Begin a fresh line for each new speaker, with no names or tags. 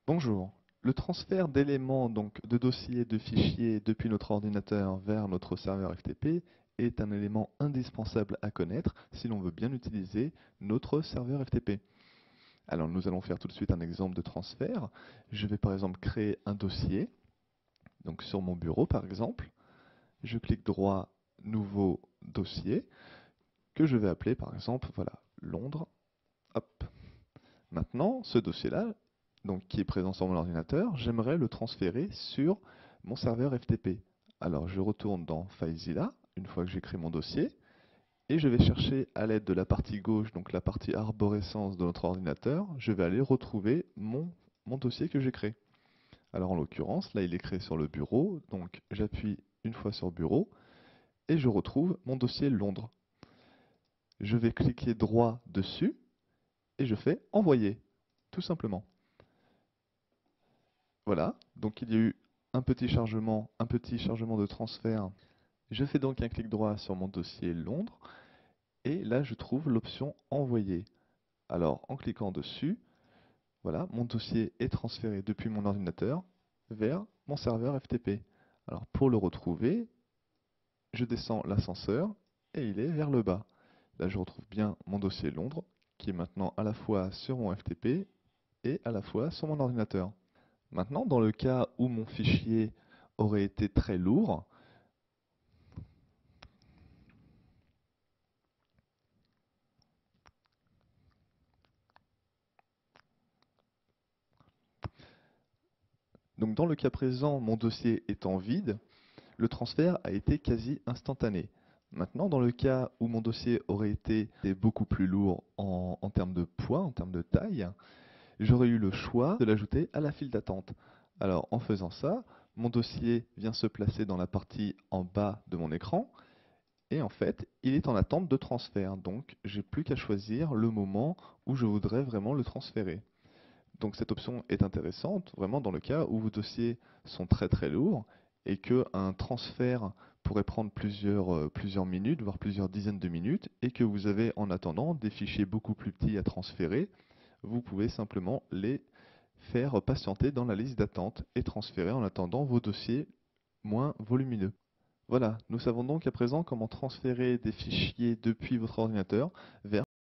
Bonjour. Le transfert d'éléments, donc de dossiers, de fichiers depuis notre ordinateur vers notre serveur FTP est un élément indispensable à connaître si l'on veut bien utiliser notre serveur FTP. Alors nous allons faire tout de suite un exemple de transfert. Je vais par exemple créer un dossier, donc sur mon bureau par exemple. Je clique droit, nouveau dossier, que je vais appeler par exemple, voilà, Londres. Hop. Maintenant, ce dossier-là, donc qui est présent sur mon ordinateur, j'aimerais le transférer sur mon serveur FTP. Alors je retourne dans FileZilla, une fois que j'ai créé mon dossier, et je vais chercher à l'aide de la partie gauche, donc la partie arborescence de notre ordinateur, je vais aller retrouver mon dossier que j'ai créé. Alors en l'occurrence, là il est créé sur le bureau, donc j'appuie une fois sur bureau, et je retrouve mon dossier Londres. Je vais cliquer droit dessus, et je fais envoyer, tout simplement. Voilà, donc il y a eu un petit chargement de transfert. Je fais donc un clic droit sur mon dossier Londres et là je trouve l'option envoyer. Alors en cliquant dessus, voilà, mon dossier est transféré depuis mon ordinateur vers mon serveur FTP. Alors pour le retrouver, je descends l'ascenseur et il est vers le bas. Là je retrouve bien mon dossier Londres qui est maintenant à la fois sur mon FTP et à la fois sur mon ordinateur. Maintenant, dans le cas où mon fichier aurait été très lourd, donc dans le cas présent, mon dossier étant vide, le transfert a été quasi instantané. Maintenant, dans le cas où mon dossier aurait été beaucoup plus lourd en termes de poids, en termes de taille, j'aurais eu le choix de l'ajouter à la file d'attente. Alors, en faisant ça, mon dossier vient se placer dans la partie en bas de mon écran, et en fait, il est en attente de transfert. Donc, j'ai plus qu'à choisir le moment où je voudrais vraiment le transférer. Donc cette option est intéressante vraiment dans le cas où vos dossiers sont très très lourds et qu'un transfert pourrait prendre plusieurs minutes, voire plusieurs dizaines de minutes, et que vous avez en attendant des fichiers beaucoup plus petits à transférer. Vous pouvez simplement les faire patienter dans la liste d'attente et transférer en attendant vos dossiers moins volumineux. Voilà, nous savons donc à présent comment transférer des fichiers depuis votre ordinateur vers